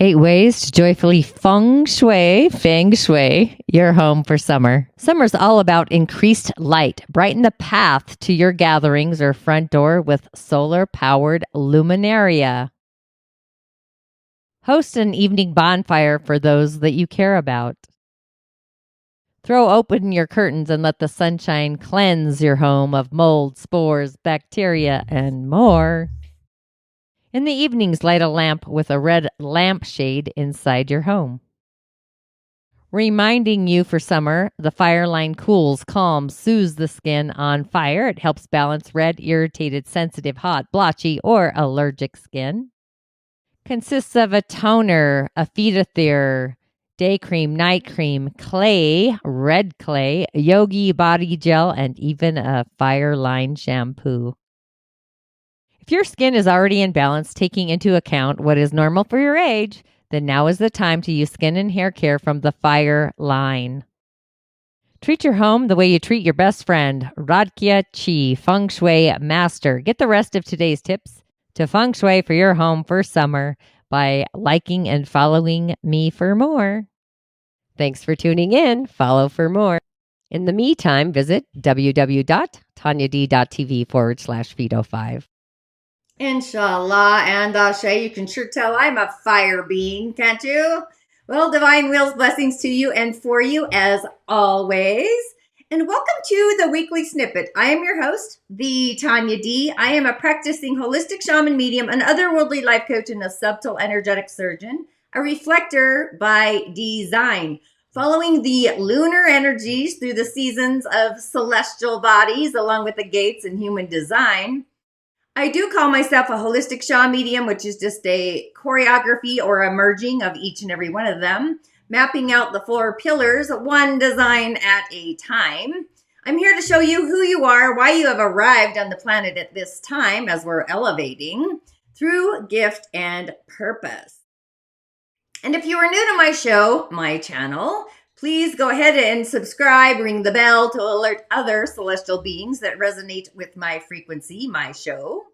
8 ways to joyfully feng shui your home for summer. Summer's all about increased light. Brighten the path to your gatherings or front door with solar-powered luminaria. Host an evening bonfire for those that you care about. Throw open your curtains and let the sunshine cleanse your home of mold, spores, bacteria, and more. In the evenings, light a lamp with a red lampshade inside your home. Reminding you for summer, the fire line cools, calms, soothes the skin on fire. It helps balance red, irritated, sensitive, hot, blotchy, or allergic skin. Consists of a toner, a Feed-A-Ther, day cream, night cream, clay, red clay, yogi body gel, and even a fire line shampoo. If your skin is already in balance, taking into account what is normal for your age, then now is the time to use skin and hair care from the fire line. Treat your home the way you treat your best friend. Zadkiel Chi, Feng Shui Master. Get the rest of today's tips to Feng Shui for your home for summer by liking and following me for more. Thanks for tuning in. Follow for more. In the meantime, visit www.tonyad.tv/Fido5. Inshallah and Ashe, you can sure tell I'm a fire being, can't you? Well, divine wills, blessings to you and for you as always. And welcome to the weekly snippet. I am your host, the Tonya D. I am a practicing holistic shaman medium, an otherworldly life coach, and a subtle energetic surgeon, a reflector by design. Following the lunar energies through the seasons of celestial bodies, along with the gates and human design, I do call myself a holistic shaman medium, which is just a choreography or a merging of each and every one of them, mapping out the 4 pillars, one design at a time. I'm here to show you who you are, why you have arrived on the planet at this time as we're elevating through gift and purpose. And if you are new to my show, my channel, please go ahead and subscribe, ring the bell to alert other celestial beings that resonate with my frequency, my show.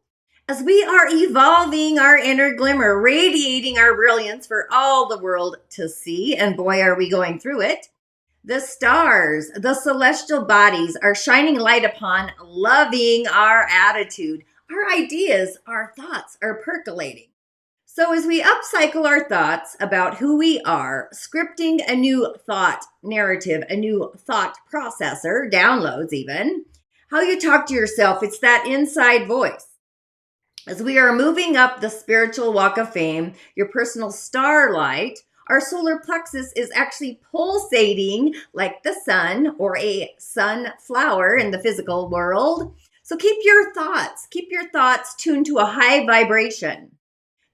As we are evolving our inner glimmer, radiating our brilliance for all the world to see, and boy, are we going through it. The stars, the celestial bodies are shining light upon loving our attitude. Our ideas, our thoughts are percolating. So as we upcycle our thoughts about who we are, scripting a new thought narrative, a new thought processor, downloads even, how you talk to yourself, it's that inside voice. As we are moving up the spiritual walk of fame, your personal starlight, our solar plexus is actually pulsating like the sun or a sunflower in the physical world. So keep your thoughts tuned to a high vibration.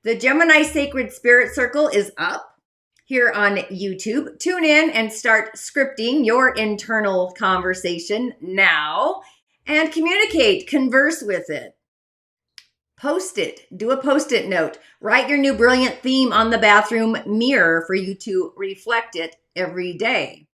The Gemini Sacred Spirit Circle is up here on YouTube. Tune in and start scripting your internal conversation now and communicate, converse with it. Post it, do a post-it note, write your new brilliant theme on the bathroom mirror for you to reflect it every day.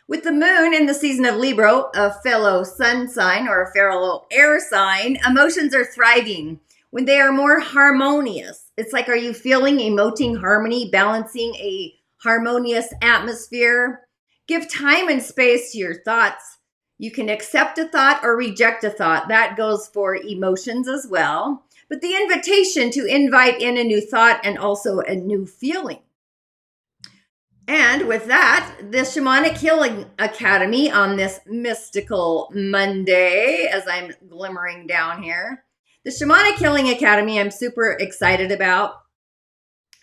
With the moon in the season of Libra, a fellow sun sign or a fellow air sign, emotions are thriving when they are more harmonious. It's like, are you feeling, emoting harmony, balancing a harmonious atmosphere? Give time and space to your thoughts. You can accept a thought or reject a thought. That goes for emotions as well. But the invitation to invite in a new thought and also a new feeling. And with that, the Shamanic Healing Academy on this mystical Monday, as I'm glimmering down here. The Shamanic Healing Academy I'm super excited about.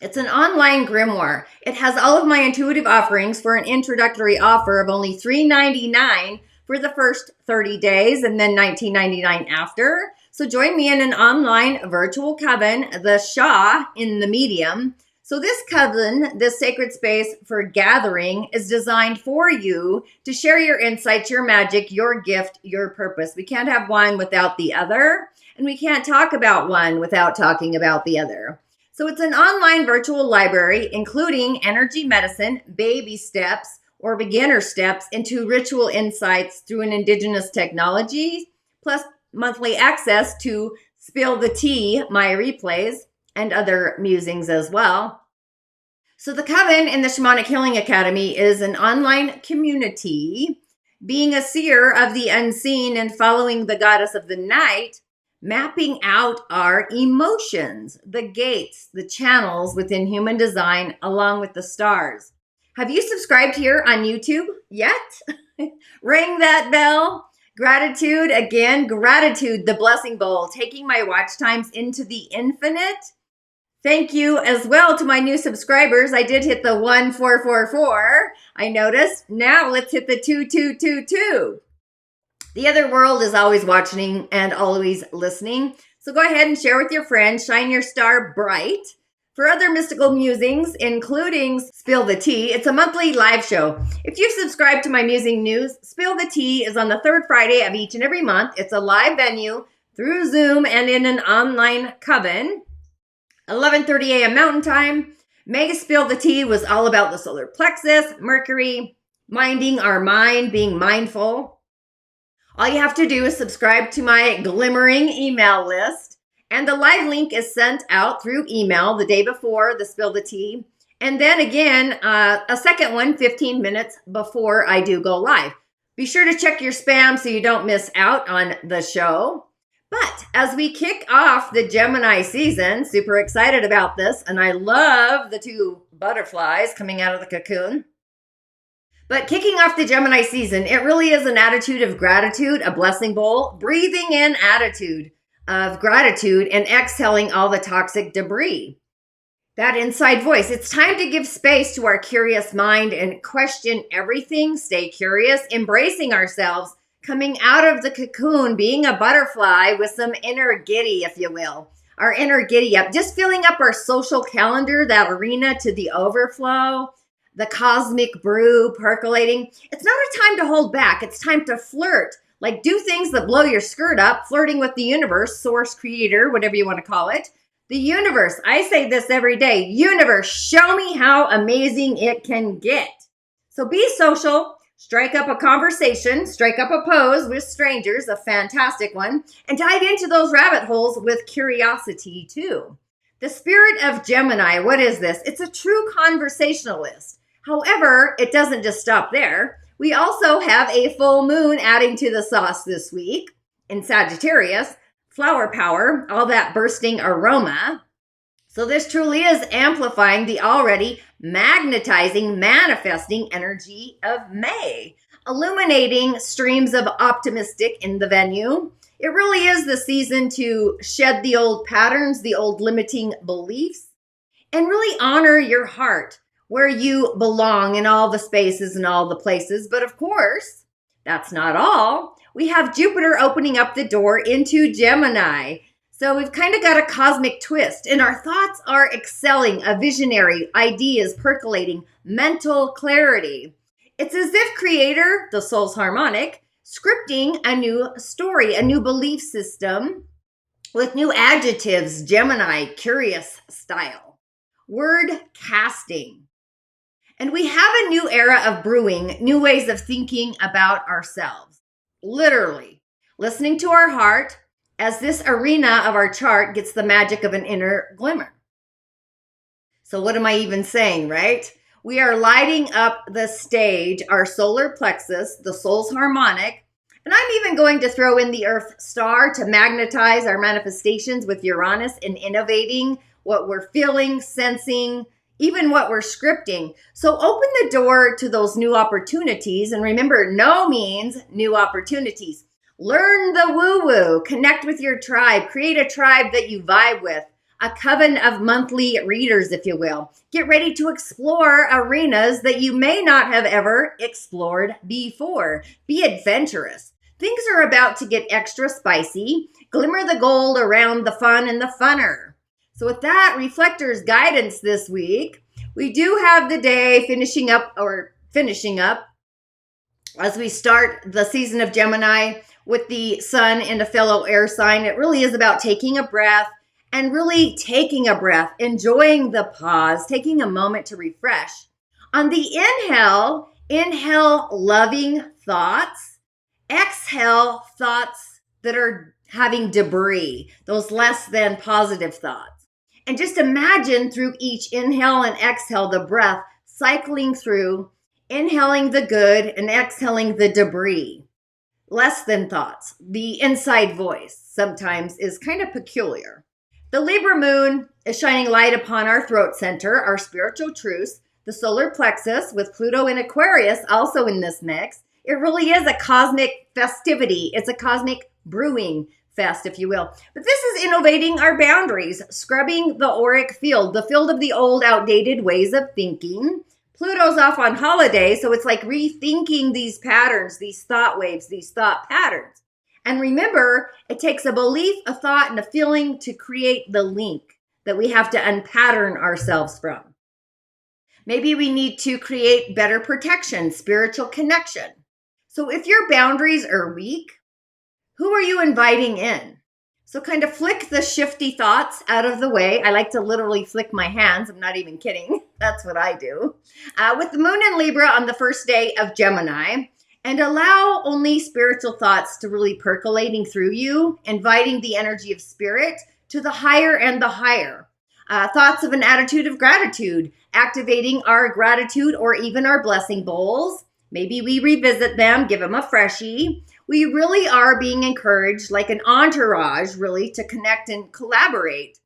It's an online grimoire. It has all of my intuitive offerings for an introductory offer of only $3.99 for the first 30 days and then $19.99 after. So join me in an online virtual coven, the Shah in the medium. So this coven, this sacred space for gathering, is designed for you to share your insights, your magic, your gift, your purpose. We can't have one without the other. And we can't talk about one without talking about the other. So it's an online virtual library, including energy medicine, baby steps, or beginner steps into ritual insights through an indigenous technology, plus monthly access to Spill the Tea, my replays, and other musings as well. So the Coven in the Shamanic Healing Academy is an online community. Being a seer of the unseen and following the goddess of the night, mapping out our emotions, the gates, the channels within human design, along with the stars. Have you subscribed here on YouTube yet? Ring that bell. Gratitude, again, gratitude, the blessing bowl, taking my watch times into the infinite. Thank you as well to my new subscribers. I did hit the 1444. I noticed. Now let's hit the 2222. The other world is always watching and always listening. So go ahead and share with your friends. Shine your star bright. For other mystical musings, including Spill the Tea, it's a monthly live show. If you've subscribed to my Musing News, Spill the Tea is on the third Friday of each and every month. It's a live venue through Zoom and in an online coven. 11:30 a.m. Mountain Time. Mega Spill the Tea was all about the solar plexus, Mercury, minding our mind, being mindful. All you have to do is subscribe to my glimmering email list, and the live link is sent out through email the day before the Spill the Tea, and then again, a second one 15 minutes before I do go live. Be sure to check your spam so you don't miss out on the show. But as we kick off the Gemini season, super excited about this, and I love the two butterflies coming out of the cocoon. But kicking off the Gemini season, it really is an attitude of gratitude, a blessing bowl, breathing in attitude of gratitude and exhaling all the toxic debris. That inside voice, it's time to give space to our curious mind and question everything, stay curious, embracing ourselves, coming out of the cocoon, being a butterfly with some inner giddy, if you will. Our inner giddy up, just filling up our social calendar, that arena to the overflow, the cosmic brew percolating. It's not a time to hold back. It's time to flirt. Like do things that blow your skirt up, flirting with the universe, source, creator, whatever you want to call it. The universe, I say this every day, universe, show me how amazing it can get. So be social. Strike up a conversation, strike up a pose with strangers, a fantastic one, and dive into those rabbit holes with curiosity too. The spirit of Gemini, what is this? It's a true conversationalist. However, it doesn't just stop there. We also have a full moon adding to the sauce this week in Sagittarius, flower power, all that bursting aroma. So this truly is amplifying the already magnetizing, manifesting energy of May, illuminating streams of optimistic in the venue. It really is the season to shed the old patterns, the old limiting beliefs, and really honor your heart, where you belong in all the spaces and all the places. But of course, that's not all. We have Jupiter opening up the door into Gemini. So we've kind of got a cosmic twist, and our thoughts are excelling, a visionary, ideas percolating, mental clarity. It's as if Creator, the soul's harmonic, scripting a new story, a new belief system with new adjectives, Gemini, curious style, word casting. And we have a new era of brewing, new ways of thinking about ourselves. Literally, listening to our heart, as this arena of our chart gets the magic of an inner glimmer. So what am I even saying, right? We are lighting up the stage, our solar plexus, the soul's harmonic, and I'm even going to throw in the Earth star to magnetize our manifestations with Uranus and innovating what we're feeling, sensing, even what we're scripting. So open the door to those new opportunities, and remember, no means new opportunities. Learn the woo-woo, connect with your tribe, create a tribe that you vibe with, a coven of monthly readers, if you will. Get ready to explore arenas that you may not have ever explored before. Be adventurous. Things are about to get extra spicy. Glimmer the gold around the fun and the funner. So with that reflector's guidance this week, we do have the day finishing up as we start the season of Gemini with the sun in a fellow air sign. It really is about taking a breath and really taking a breath, enjoying the pause, taking a moment to refresh. On the inhale loving thoughts, exhale thoughts that are having debris, those less than positive thoughts. And just imagine through each inhale and exhale, the breath cycling through, inhaling the good and exhaling the debris. Less than thoughts. The inside voice sometimes is kind of peculiar. The Libra moon is shining light upon our throat center, our spiritual truths, the solar plexus with Pluto in Aquarius also in this mix. It really is a cosmic festivity. It's a cosmic brewing fest, if you will. But this is innovating our boundaries, scrubbing the auric field, the field of the old, outdated ways of thinking. Pluto's off on holiday, so it's like rethinking these patterns, these thought waves, these thought patterns. And remember, it takes a belief, a thought, and a feeling to create the link that we have to unpattern ourselves from. Maybe we need to create better protection, spiritual connection. So if your boundaries are weak, who are you inviting in? So kind of flick the shifty thoughts out of the way. I like to literally flick my hands. I'm not even kidding. That's what I do. With the moon in Libra on the first day of Gemini, and allow only spiritual thoughts to really percolating through you, inviting the energy of spirit to the higher and the higher. Thoughts of an attitude of gratitude, activating our gratitude or even our blessing bowls. Maybe we revisit them, give them a freshie. We really are being encouraged, like an entourage, really, to connect and collaborate,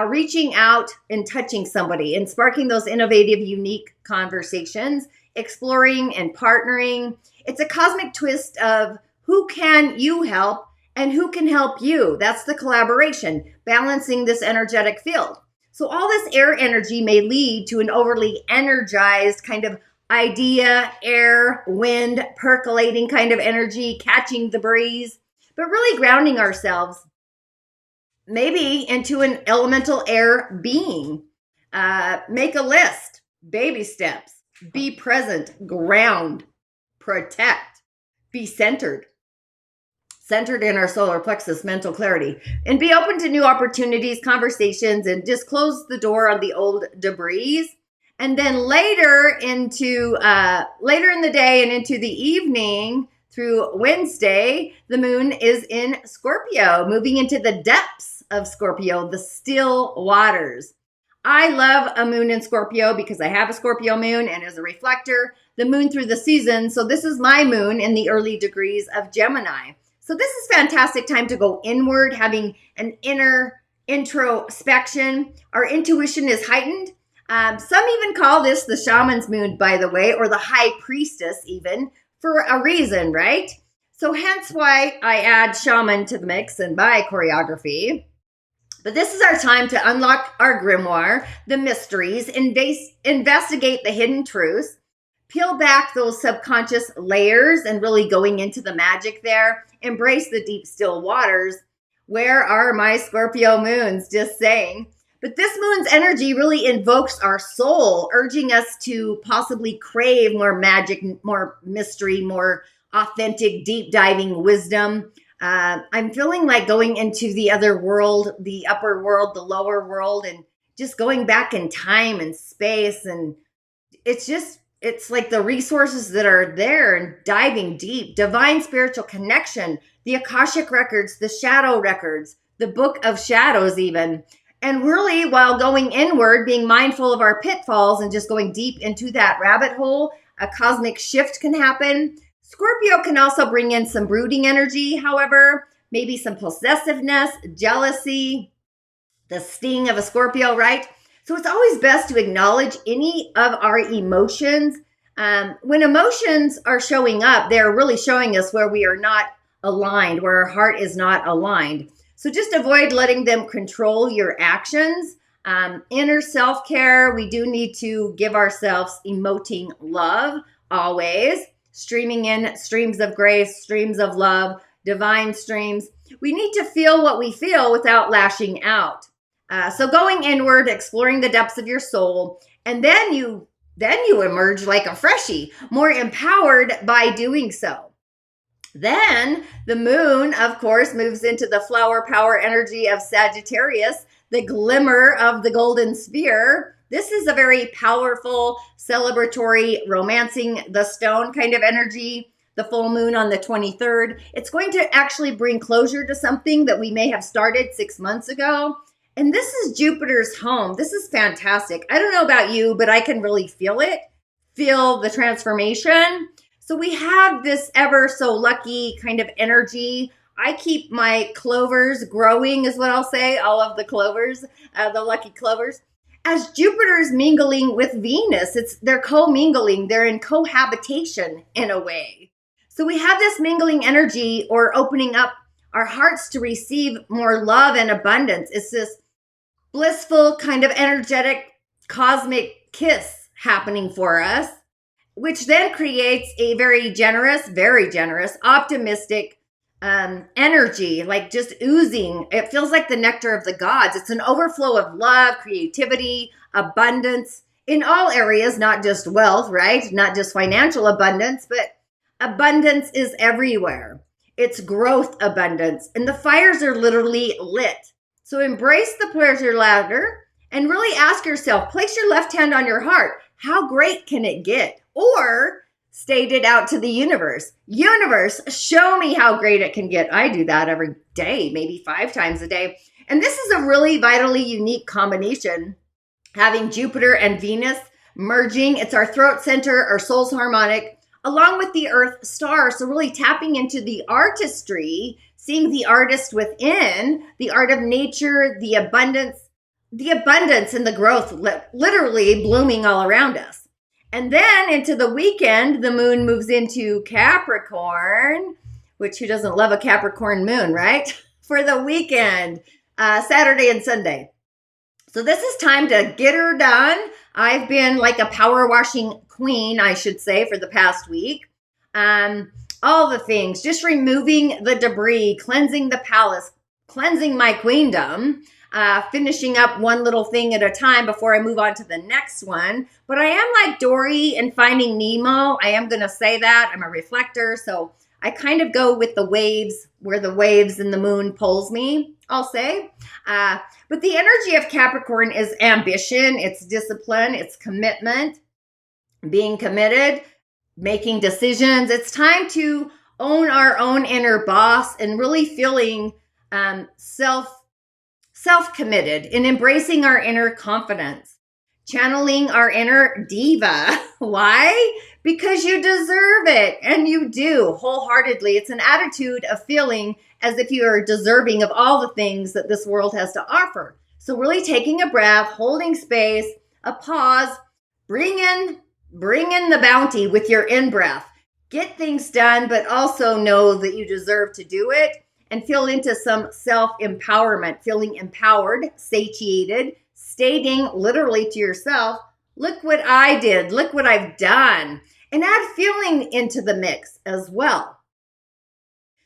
reaching out and touching somebody and sparking those innovative, unique conversations, exploring and partnering. It's a cosmic twist of who can you help and who can help you. That's the collaboration, balancing this energetic field. So all this air energy may lead to an overly energized kind of idea, air, wind, percolating kind of energy, catching the breeze, but really grounding ourselves maybe into an elemental air being. Make a list, baby steps, be present, ground, protect, be centered in our solar plexus, mental clarity, and be open to new opportunities, conversations, and just close the door on the old debris. And then later in the day and into the evening through Wednesday, the moon is in Scorpio, moving into the depths of Scorpio, the still waters. I love a moon in Scorpio because I have a Scorpio moon, and as a reflector, the moon through the season. So this is my moon in the early degrees of Gemini. So this is fantastic time to go inward, having an inner introspection. Our intuition is heightened. Some even call this the Shaman's moon, by the way, or the high priestess even, for a reason, right? So hence why I add shaman to the mix and my choreography. But this is our time to unlock our grimoire, the mysteries, investigate the hidden truths, peel back those subconscious layers and really going into the magic there, embrace the deep, still waters. Where are my Scorpio moons? Just saying. But this moon's energy really invokes our soul, urging us to possibly crave more magic, more mystery, more authentic, deep diving wisdom. I'm feeling like going into the other world, the upper world, the lower world, and just going back in time and space. And it's like the resources that are there and diving deep, divine spiritual connection, the Akashic records, the shadow records, the book of shadows even. And really, while going inward, being mindful of our pitfalls and just going deep into that rabbit hole, a cosmic shift can happen. Scorpio can also bring in some brooding energy, however, maybe some possessiveness, jealousy, the sting of a Scorpio, right? So it's always best to acknowledge any of our emotions. When emotions are showing up, they're really showing us where we are not aligned, where our heart is not aligned. So just avoid letting them control your actions. Inner self-care, we do need to give ourselves emoting love always. Streaming in streams of grace, streams of love, divine streams. We need to feel what we feel without lashing out. So going inward, exploring the depths of your soul, and then you emerge like a freshie, more empowered by doing so. Then the moon, of course, moves into the flower power energy of Sagittarius, the glimmer of the golden sphere. This is a very powerful, celebratory, romancing the stone kind of energy. The full moon on the 23rd. It's going to actually bring closure to something that we may have started 6 months ago. And this is Jupiter's home. This is fantastic. I don't know about you, but I can really feel it, feel the transformation. So we have this ever so lucky kind of energy. I keep my clovers growing, is what I'll say, all of the clovers, the lucky clovers. As Jupiter's mingling with Venus, they're co-mingling, they're in cohabitation in a way. So we have this mingling energy or opening up our hearts to receive more love and abundance. It's this blissful kind of energetic cosmic kiss happening for us, which then creates a very generous, optimistic energy, like just oozing. It feels like the nectar of the gods. It's an overflow of love, creativity, abundance in all areas, not just wealth, right? Not just financial abundance, but abundance is everywhere. It's growth abundance. And the fires are literally lit. So embrace the pleasure ladder and really ask yourself, place your left hand on your heart. How great can it get? Or state it out to the universe. Universe, show me how great it can get. I do that every day, maybe 5 times a day. And this is a really vitally unique combination, having Jupiter and Venus merging. It's our throat center, our soul's harmonic, along with the Earth star. So really tapping into the artistry, seeing the artist within, the art of nature, the abundance and the growth literally blooming all around us. And then into the weekend, the moon moves into Capricorn, which who doesn't love a Capricorn moon, right? For the weekend, Saturday and Sunday. So this is time to get her done. I've been like a power washing queen, I should say, for the past week. All the things, just removing the debris, cleansing the palace, cleansing my queendom, finishing up one little thing at a time before I move on to the next one. But I am like Dory in Finding Nemo. I am going to say that. I'm a reflector. So I kind of go with the waves, where the waves and the moon pulls me, I'll say. But the energy of Capricorn is ambition. It's discipline. It's commitment, being committed, making decisions. It's time to own our own inner boss and really feeling self-committed and embracing our inner confidence, channeling our inner diva. Why? Because you deserve it, and you do wholeheartedly. It's an attitude of feeling as if you are deserving of all the things that this world has to offer. So really taking a breath, holding space, a pause, bring in the bounty with your in-breath. Get things done, but also know that you deserve to do it. And feel into some self-empowerment, feeling empowered, satiated, stating literally to yourself, look what I did, look what I've done, and add feeling into the mix as well.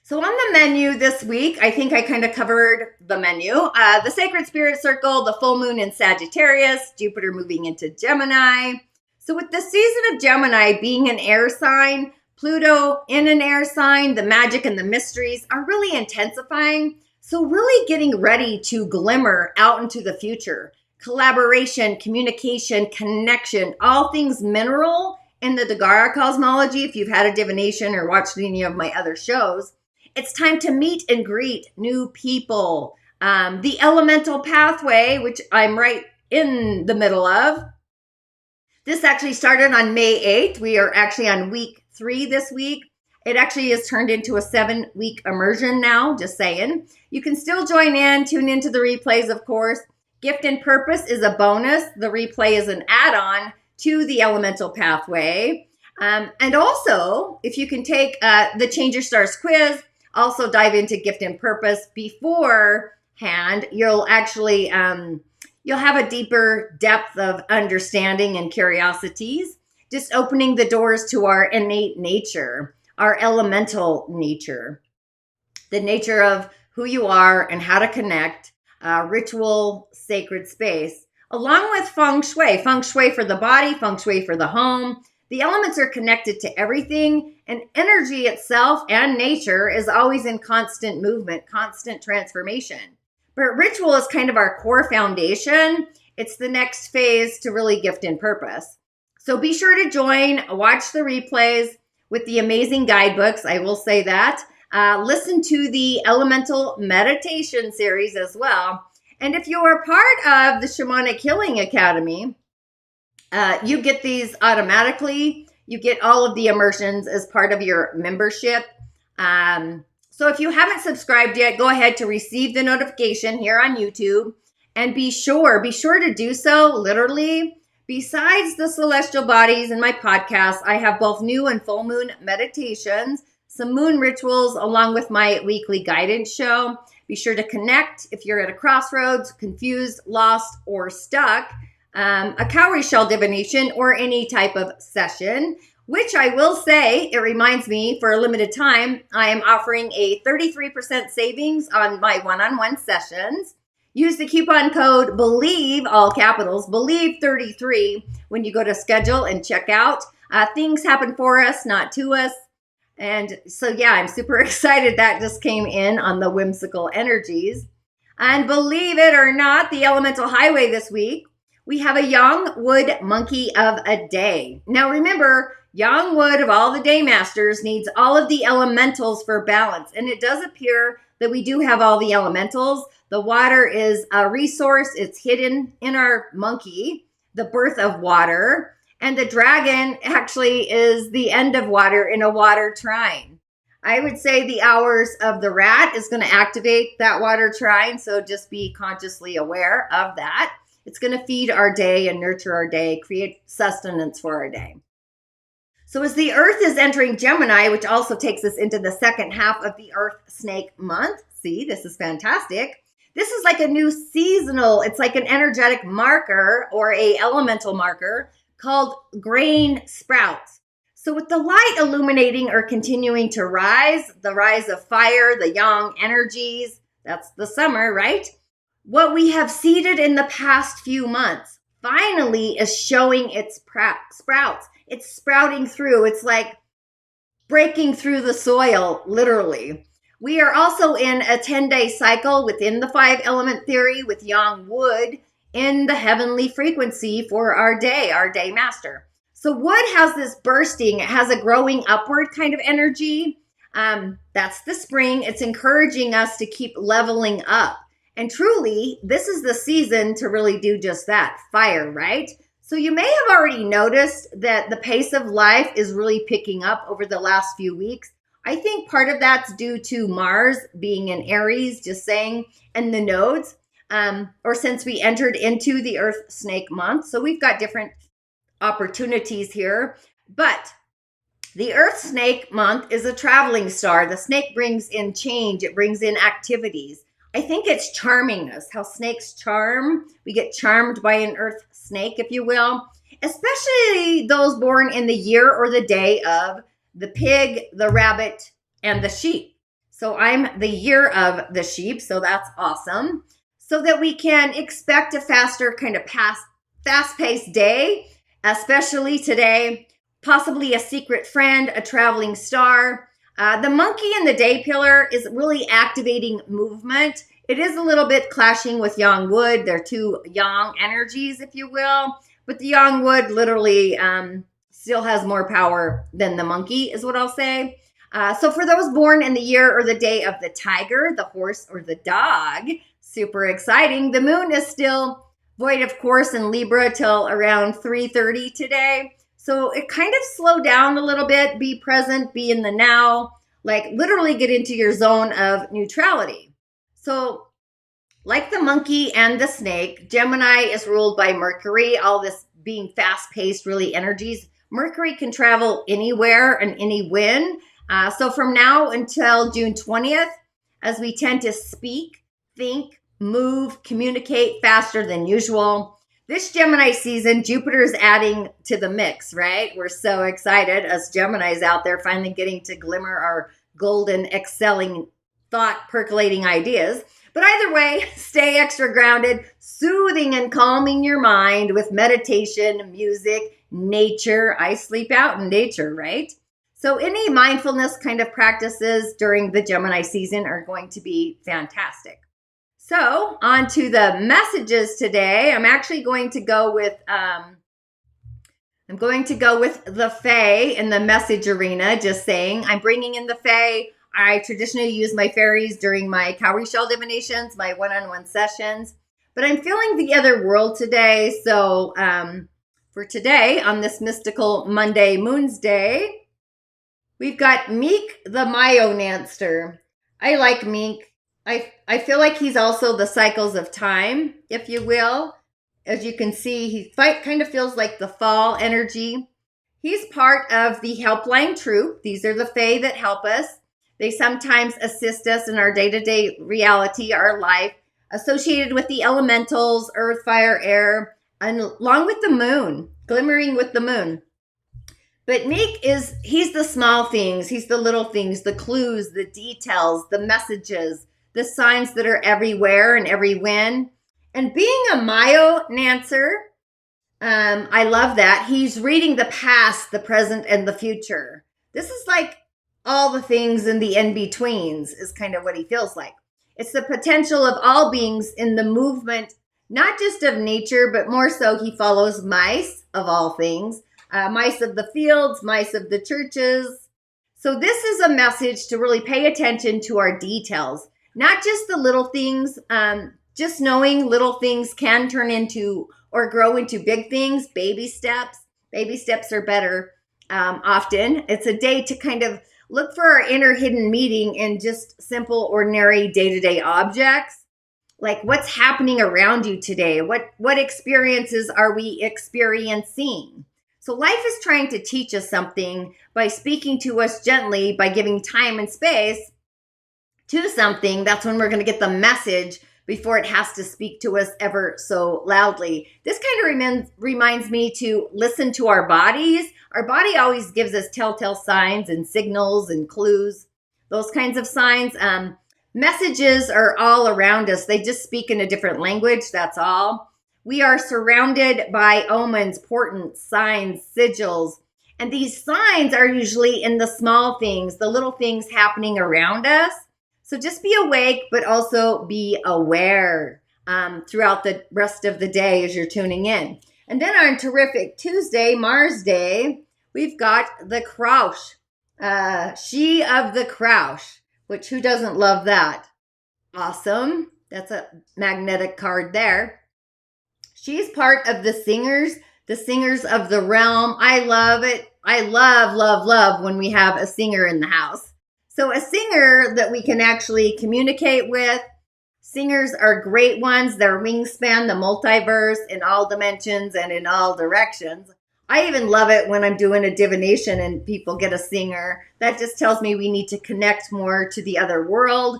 So on the menu this week, I think I kind of covered the menu. The Sacred Spirit Circle, the full moon in Sagittarius, Jupiter moving into Gemini. So with the season of Gemini being an air sign, Pluto in an air sign, the magic and the mysteries are really intensifying. So really getting ready to glimmer out into the future. Collaboration, communication, connection, all things mineral in the Dagara cosmology. If you've had a divination or watched any of my other shows, it's time to meet and greet new people. The elemental pathway, which I'm right in the middle of. This actually started on May 8th. We are actually on week 3 this week. It actually has turned into a 7-week immersion now, just saying. You can still join in, tune into the replays, of course. Gift and Purpose is a bonus. The replay is an add-on to the Elemental Pathway. And also, if you can take the Change Your Stars quiz, also dive into Gift and Purpose beforehand, you'll actually you'll have a deeper depth of understanding and curiosities. Just opening the doors to our innate nature, our elemental nature, the nature of who you are and how to connect, ritual, sacred space, along with feng shui for the body, feng shui for the home. The elements are connected to everything, and energy itself and nature is always in constant movement, constant transformation. But ritual is kind of our core foundation. It's the next phase to really gift and purpose. So be sure to join, watch the replays with the amazing guidebooks. I will say that. Listen to the Elemental Meditation series as well. And if you're part of the Shamanic Healing Academy, you get these automatically. You get all of the immersions as part of your membership. So if you haven't subscribed yet, go ahead to receive the notification here on YouTube. And be sure to do so, literally. Besides the celestial bodies and my podcast, I have both new and full moon meditations, some moon rituals, along with my weekly guidance show. Be sure to connect if you're at a crossroads, confused, lost, or stuck. A cowrie shell divination or any type of session, which I will say, it reminds me, for a limited time, I am offering a 33% savings on my one-on-one sessions. Use the coupon code BELIEVE, all capitals, BELIEVE33 when you go to schedule and check out. Things happen for us, not to us. And so, yeah, I'm super excited that just came in on the whimsical energies. And believe it or not, the elemental highway this week, we have a young wood monkey of a day. Now remember, young wood of all the day masters needs all of the elementals for balance. And it does appear that we do have all the elementals. The water is a resource. It's hidden in our monkey, the birth of water. And the dragon actually is the end of water in a water trine. I would say the hours of the rat is going to activate that water trine. So just be consciously aware of that. It's going to feed our day and nurture our day, create sustenance for our day. So as the Earth is entering Gemini, which also takes us into the second half of the Earth Snake month. See, this is fantastic. This is like a new seasonal, it's like an energetic marker or a elemental marker called grain sprouts. So with the light illuminating or continuing to rise, the rise of fire, the yang energies, that's the summer, right? What we have seeded in the past few months finally is showing its sprouts. It's sprouting through. It's like breaking through the soil, literally. We are also in a 10-day cycle within the 5-element theory with yang wood in the heavenly frequency for our day master. So wood has this bursting. It has a growing upward kind of energy. That's the spring. It's encouraging us to keep leveling up. And truly, this is the season to really do just that, fire, right? So you may have already noticed that the pace of life is really picking up over the last few weeks. I think part of that's due to Mars being in Aries, just saying, and the nodes, or since we entered into the Earth Snake month. So we've got different opportunities here. But the Earth Snake month is a traveling star. The snake brings in change. It brings in activities. I think it's charming us, how snakes charm. We get charmed by an earth snake, if you will, especially those born in the year or the day of the pig, the rabbit, and the sheep. So I'm the year of the sheep, so that's awesome. So that we can expect a faster kind of fast-paced day, especially today, possibly a secret friend, a traveling star. The monkey in the day pillar is really activating movement. It is a little bit clashing with yang wood. They're two yang energies, if you will. But the yang wood literally still has more power than the monkey, is what I'll say. So for those born in the year or the day of the tiger, the horse, or the dog, super exciting. The moon is still void, of course, in Libra till around 3:30 today. So it kind of slow down a little bit, be present, be in the now, like literally get into your zone of neutrality. So like the monkey and the snake, Gemini is ruled by Mercury, all this being fast-paced, really energies. Mercury can travel anywhere and any when. So from now until June 20th, as we tend to speak, think, move, communicate faster than usual. This Gemini season, Jupiter is adding to the mix, right? We're so excited as Geminis out there finally getting to glimmer our golden, excelling, thought percolating ideas. But either way, stay extra grounded, soothing and calming your mind with meditation, music, nature. I sleep out in nature, right? So any mindfulness kind of practices during the Gemini season are going to be fantastic. So on to the messages today. I'm actually going to go with the Fae in the message arena, just saying. I'm bringing in the Fae. I traditionally use my fairies during my cowrie shell divinations, my one-on-one sessions. But I'm feeling the other world today. So for today, on this mystical Monday Moon's Day, we've got Meek the Myomancer. I like Meek. I feel like he's also the cycles of time, if you will. As you can see, he kind of feels like the fall energy. He's part of the Helpline Troop. These are the Fae that help us. They sometimes assist us in our day-to-day reality, our life, associated with the elementals, earth, fire, air, and along with the moon, glimmering with the moon. But Meek he's the small things, he's the little things, the clues, the details, the messages, the signs that are everywhere and every when. And being a Myomancer, I love that. He's reading the past, the present, and the future. This is like all the things in the in-betweens is kind of what he feels like. It's the potential of all beings in the movement, not just of nature, but more so he follows mice of all things, mice of the fields, mice of the churches. So this is a message to really pay attention to our details, not just the little things, just knowing little things can turn into or grow into big things, baby steps. Baby steps are better often. It's a day to kind of look for our inner hidden meaning in just simple, ordinary day-to-day objects. Like what's happening around you today? What experiences are we experiencing? So life is trying to teach us something by speaking to us gently, by giving time and space to something. That's when we're going to get the message before it has to speak to us ever so loudly. This kind of reminds me to listen to our bodies. Our body always gives us telltale signs and signals and clues, those kinds of signs. Messages are all around us. They just speak in a different language, that's all. We are surrounded by omens, portents, signs, sigils. And these signs are usually in the small things, the little things happening around us. So just be awake, but also be aware throughout the rest of the day as you're tuning in. And then on terrific Tuesday, Mars Day, we've got the Crouch, she of the Crouch, which who doesn't love that? Awesome. That's a magnetic card there. She's part of the singers of the realm. I love it. I love when we have a singer in the house. So a singer that we can actually communicate with. Singers are great ones. Their wingspan the multiverse in all dimensions and in all directions. I even love it when I'm doing a divination and people get a singer. That just tells me we need to connect more to the other world.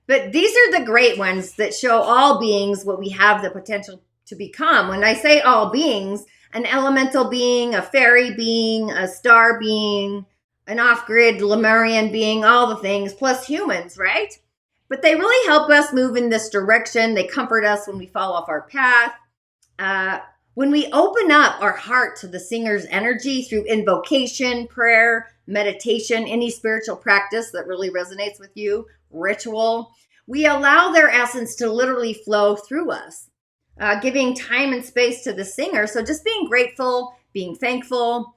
But these are the great ones that show all beings what we have the potential to become. When I say all beings, an elemental being, a fairy being, a star being, an off-grid Lemurian being, all the things, plus humans, right? But they really help us move in this direction. They comfort us when we fall off our path. When we open up our heart to the singer's energy through invocation, prayer, meditation, any spiritual practice that really resonates with you, ritual, we allow their essence to literally flow through us, giving time and space to the singer. So just being grateful, being thankful,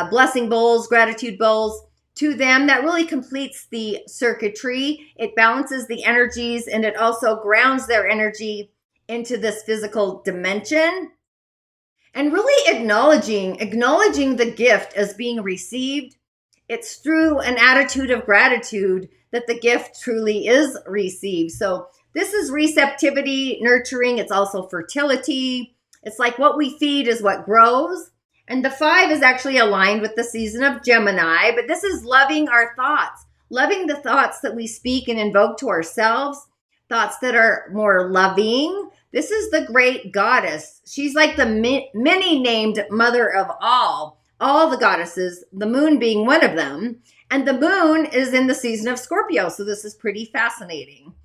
blessing bowls, gratitude bowls to them. That really completes the circuitry. It balances the energies and it also grounds their energy into this physical dimension. And really acknowledging the gift as being received. It's through an attitude of gratitude that the gift truly is received. So this is receptivity, nurturing. It's also fertility. It's like what we feed is what grows. And the 5 is actually aligned with the season of Gemini, but this is loving our thoughts, loving the thoughts that we speak and invoke to ourselves, thoughts that are more loving. This is the great goddess. She's like the many named mother of all the goddesses, the moon being one of them. And the moon is in the season of Scorpio, so this is pretty fascinating.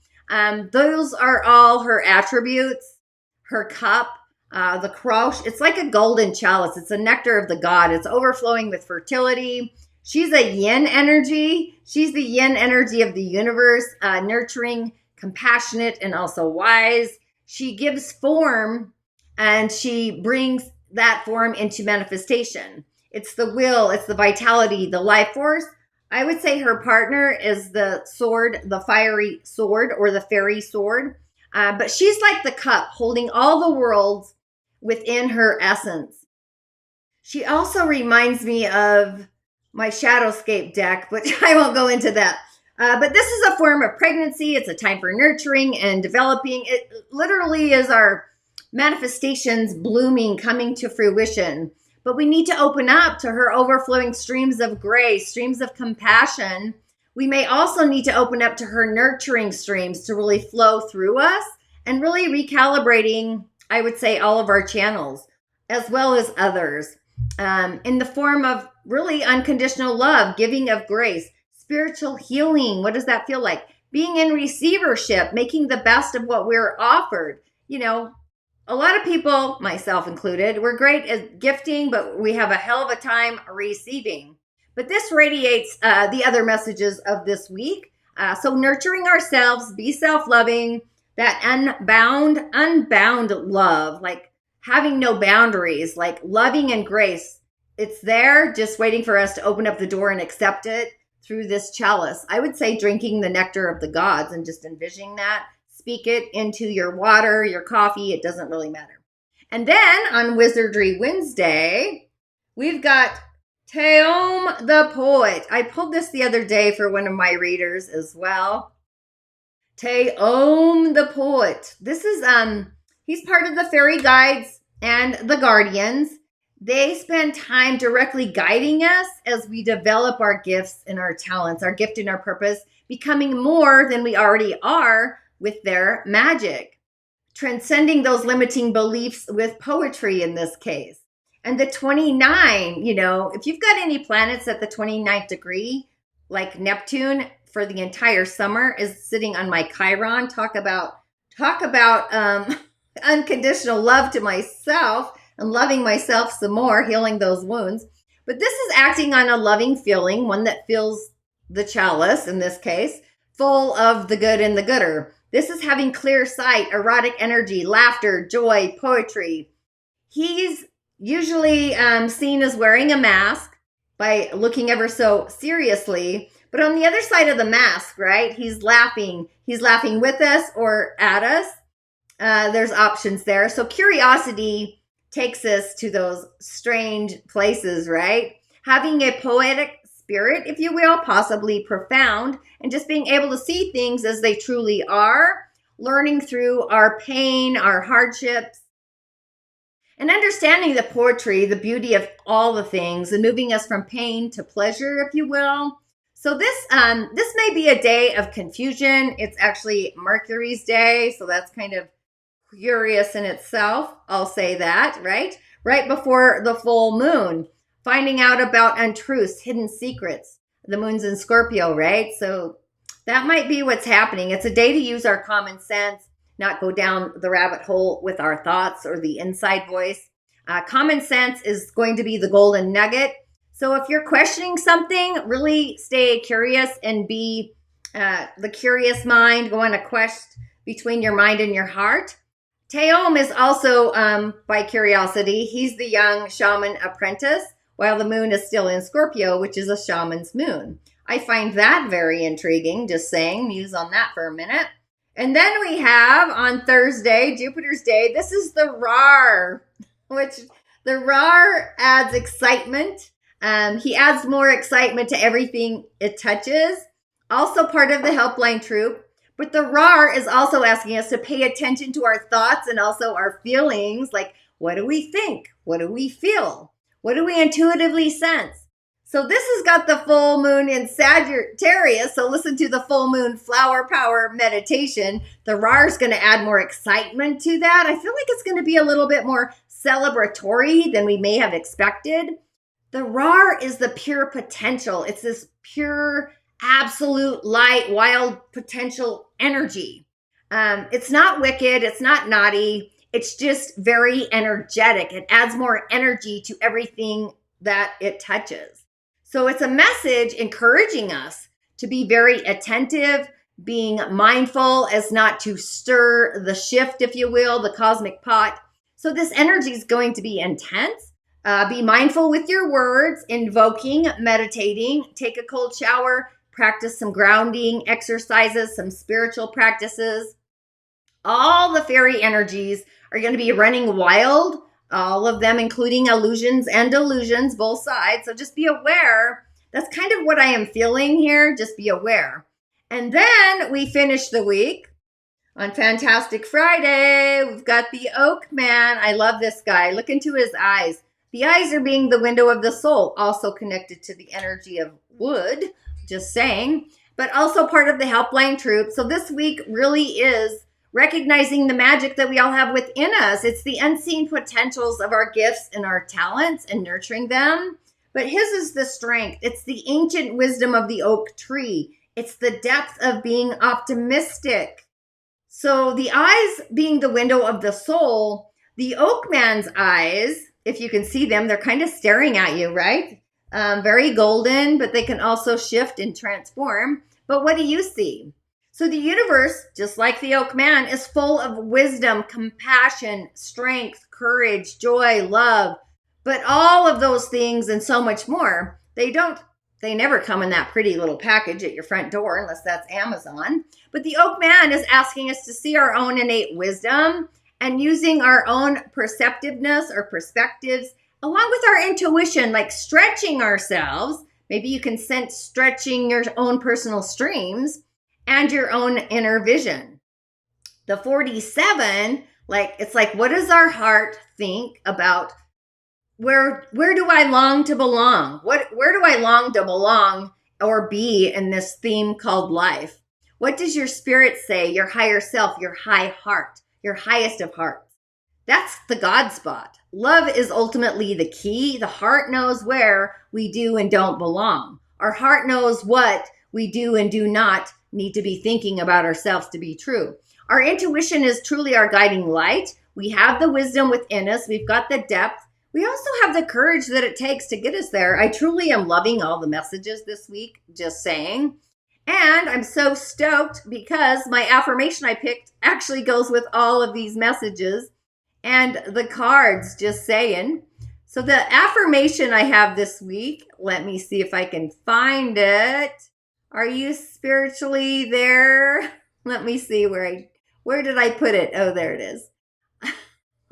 Those are all her attributes, her cup. The Crouch, it's like a golden chalice. It's a nectar of the god. It's overflowing with fertility. She's a yin energy. She's the yin energy of the universe, nurturing, compassionate, and also wise. She gives form and she brings that form into manifestation. It's the will, it's the vitality, the life force. I would say her partner is the sword, the fiery sword or the fairy sword. But she's like the cup holding all the worlds within her essence. She also reminds me of my Shadowscape deck, but I won't go into that. But this is a form of pregnancy. It's a time for nurturing and developing. It literally is our manifestations blooming, coming to fruition. But we need to open up to her overflowing streams of grace, streams of compassion. We may also need to open up to her nurturing streams to really flow through us and really recalibrating, I would say, all of our channels as well as others in the form of really unconditional love, giving of grace, spiritual healing. What does that feel like? Being in receivership, making the best of what we're offered. A lot of people, myself included, we're great at gifting, but we have a hell of a time receiving. But this radiates the other messages of this week. So nurturing ourselves, be self-loving, that unbound love, like having no boundaries, like loving and grace. It's there just waiting for us to open up the door and accept it through this chalice. I would say drinking the nectar of the gods and just envisioning that. Speak it into your water, your coffee. It doesn't really matter. And then on Wizardry Wednesday, we've got Teom the Poet. I pulled this the other day for one of my readers as well. Teom the Poet. This is, he's part of the fairy guides and the guardians. They spend time directly guiding us as we develop our gifts and our talents, our gift and our purpose, becoming more than we already are with their magic, transcending those limiting beliefs with poetry in this case. And the 29, if you've got any planets at the 29th degree, like Neptune for the entire summer is sitting on my Chiron, talk about unconditional love to myself and loving myself some more, healing those wounds. But this is acting on a loving feeling, one that feels the chalice in this case, full of the good and the gooder. This is having clear sight, erotic energy, laughter, joy, poetry. He's usually seen as wearing a mask by looking ever so seriously. But on the other side of the mask, right, he's laughing. He's laughing with us or at us. There's options there. So curiosity takes us to those strange places, right? Having a poetic spirit, if you will, possibly profound, and just being able to see things as they truly are, learning through our pain, our hardships, and understanding the poetry, the beauty of all the things, and moving us from pain to pleasure, if you will. So this may be a day of confusion. It's actually Mercury's day, so that's kind of curious in itself. I'll say that, right? Right before the full moon, finding out about untruths, hidden secrets. The moon's in Scorpio, right? So that might be what's happening. It's a day to use our common sense, not go down the rabbit hole with our thoughts or the inside voice. Common sense is going to be the golden nugget. So if you're questioning something, really stay curious and be the curious mind, go on a quest between your mind and your heart. Teom is also, by curiosity, he's the young shaman apprentice, while the moon is still in Scorpio, which is a shaman's moon. I find that very intriguing, just saying, muse on that for a minute. And then we have on Thursday, Jupiter's day, this is the RAR, which the RAR adds excitement. He adds more excitement to everything it touches. Also part of the helpline troop. But the RAR is also asking us to pay attention to our thoughts and also our feelings. Like, what do we think? What do we feel? What do we intuitively sense? So this has got the full moon in Sagittarius. So listen to the full moon flower power meditation. The RAR is going to add more excitement to that. I feel like it's going to be a little bit more celebratory than we may have expected. The RAR is the pure potential. It's this pure, absolute light, wild potential energy. It's not wicked. It's not naughty. It's just very energetic. It adds more energy to everything that it touches. So it's a message encouraging us to be very attentive, being mindful as not to stir the shift, if you will, the cosmic pot. So this energy is going to be intense. Be mindful with your words, invoking, meditating, take a cold shower, practice some grounding exercises, some spiritual practices. All the fairy energies are going to be running wild, all of them, including illusions and delusions, both sides. So just be aware. That's kind of what I am feeling here. Just be aware. And then we finish the week on Fantastic Friday. We've got the Oak Man. I love this guy. Look into his eyes. The eyes are being the window of the soul, also connected to the energy of wood, just saying, but also part of the helpline troop. So this week really is recognizing the magic that we all have within us. It's the unseen potentials of our gifts and our talents and nurturing them. But his is the strength. It's the ancient wisdom of the oak tree. It's the depth of being optimistic. So the eyes being the window of the soul, the oak man's eyes, if you can see them, they're kind of staring at you, right? Very golden, but they can also shift and transform. But what do you see? So the universe, just like the oak man, is full of wisdom, compassion, strength, courage, joy, love. But all of those things and so much more, they never come in that pretty little package at your front door unless that's Amazon. But the oak man is asking us to see our own innate wisdom and using our own perceptiveness or perspectives along with our intuition, like stretching ourselves. Maybe you can sense stretching your own personal streams and your own inner vision. The 47, it's like, what does our heart think about where do I long to belong? Where do I long to belong or be in this theme called life? What does your spirit say, your higher self, your high heart, your highest of hearts? That's the God spot. Love is ultimately the key. The heart knows where we do and don't belong. Our heart knows what we do and do not need to be thinking about ourselves to be true. Our intuition is truly our guiding light. We have the wisdom within us. We've got the depth. We also have the courage that it takes to get us there. I truly am loving all the messages this week, just saying. And I'm so stoked because my affirmation I picked actually goes with all of these messages and the cards, just saying. So the affirmation I have this week, let me see if I can find it. Are you spiritually there? Let me see where did I put it? Oh, there it is.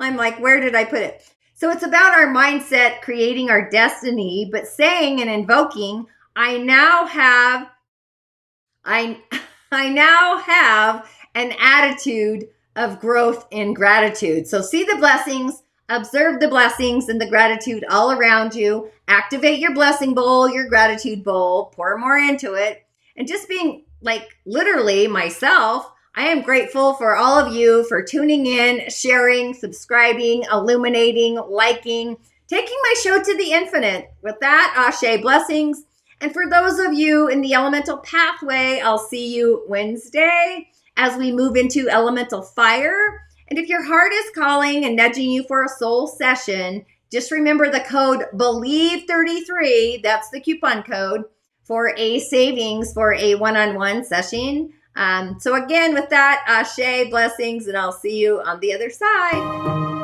I'm like, where did I put it? So it's about our mindset, creating our destiny, but saying and invoking, I now have an attitude of growth and gratitude. So see the blessings, observe the blessings and the gratitude all around you. Activate your blessing bowl, your gratitude bowl, pour more into it. And just being literally myself, I am grateful for all of you for tuning in, sharing, subscribing, illuminating, liking, taking my show to the infinite. With that, Ashe, blessings. And for those of you in the elemental pathway, I'll see you Wednesday as we move into elemental fire. And if your heart is calling and nudging you for a soul session, just remember the code BELIEVE33, that's the coupon code, for a savings for a one-on-one session. So again, with that, Ashe, blessings, and I'll see you on the other side.